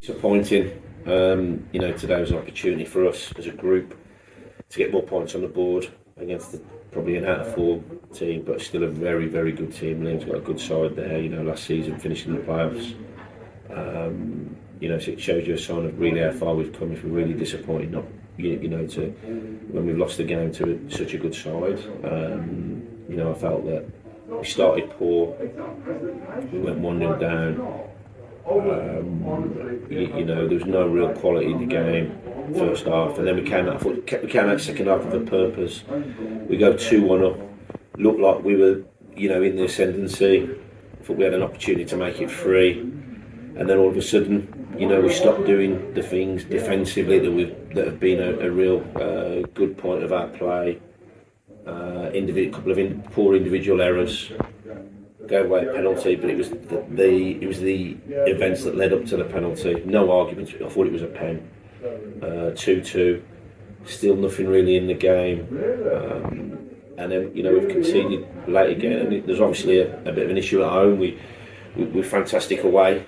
Disappointing. Today was an opportunity for us as a group to get more points on the board against probably an out of form team, but still a very, very good team. Liam's got a good side there. Last season finishing the playoffs. So it shows you a sign of really how far we've come. If we're really disappointed, not to when we've lost the game to such a good side. I felt that we started poor. We went 1-0 down. There was no real quality in the game first half, and then we came out second half with a purpose. We go 2-1 up, looked like we were in the ascendancy. Thought we had an opportunity to make it 3, and then all of a sudden we stopped doing the things defensively that have been a real good point of our play. A couple of poor individual errors. Go away penalty, but it was the events that led up to the penalty. No arguments. I thought it was a pen. 2-2. Still nothing really in the game. And then we've conceded late again. And there's obviously a bit of an issue at home. We're fantastic away,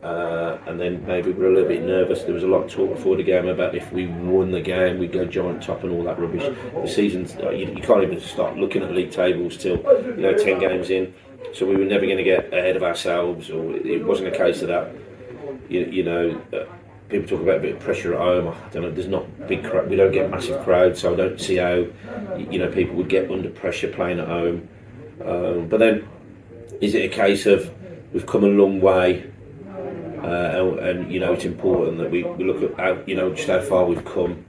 and then maybe we're a little bit nervous. There was a lot of talk before the game about if we won the game we'd go giant top and all that rubbish. The season's you can't even start looking at league tables till 10 games in. So we were never going to get ahead of ourselves, or it wasn't a case of that. People talk about a bit of pressure at home. I don't know. There's not big. We don't get massive crowds, so I don't see how people would get under pressure playing at home. But then, is it a case of we've come a long way, and it's important that we look at how, just how far we've come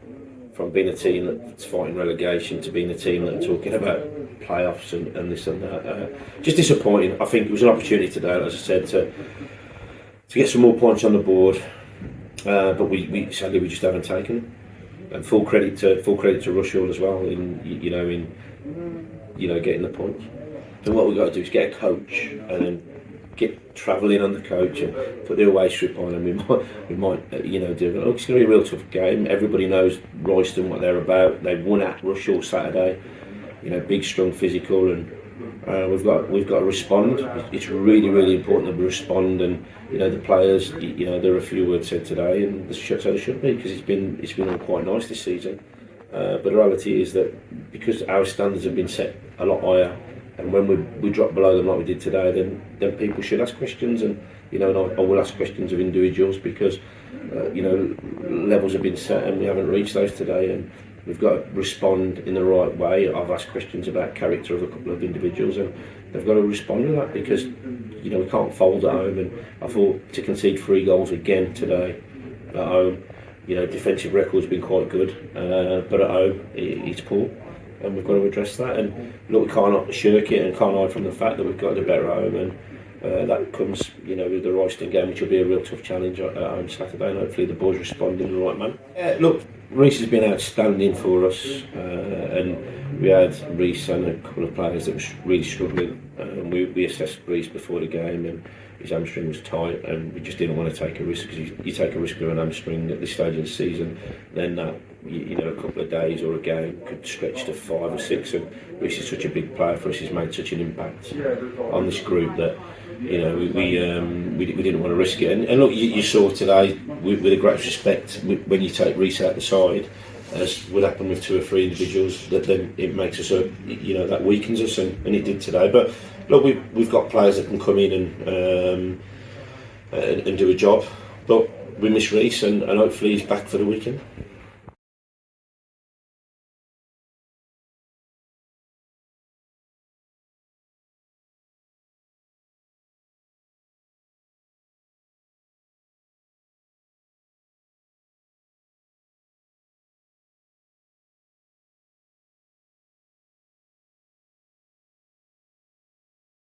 from being a team that's fighting relegation to being a team that are talking about playoffs and this and that. Just disappointing. I think it was an opportunity today, as I said, to get some more points on the board, but we sadly we just haven't taken them. And full credit to Rushall as well in getting the points. And what we've got to do is get a coach and then get travelling on the coach and put the away strip on, and we might do it. It's going to be a real tough game. Everybody knows Royston, what they're about. They won at Rushall Saturday. Big, strong, physical, and We've got to respond. It's really, really important that we respond, and the players. There are a few words said today, and so it should be, because it's been all quite nice this season. But the reality is that because our standards have been set a lot higher, and when we drop below them like we did today, then people should ask questions, and and I will ask questions of individuals, because levels have been set and we haven't reached those today, and we've got to respond in the right way. I've asked questions about character of a couple of individuals, and they've got to respond to that, because we can't fold at home. And I thought to concede 3 goals again today at home, defensive record's been quite good, but at home it's poor, and we've got to address that. And look, we can't shirk it and can't hide from the fact that we've got to do better at home, and that comes with the Royston game, which will be a real tough challenge at home Saturday, and hopefully the boys respond in the right manner. Look, Reece has been outstanding for us, and we had Reece and a couple of players that were really struggling. We assessed Reece before the game, and his hamstring was tight, and we just didn't want to take a risk, because you take a risk with an hamstring at this stage of the season, then that a couple of days or a game could stretch to 5 or 6. And Reece is such a big player for us. He's made such an impact on this group that we didn't want to risk it. And look, you saw today, with a great respect, when you take Reece out the side, as would happen with 2 or 3 individuals, that then it makes us that weakens us, and it did today. But look, we've got players that can come in and do a job, but we miss Reece, and hopefully he's back for the weekend.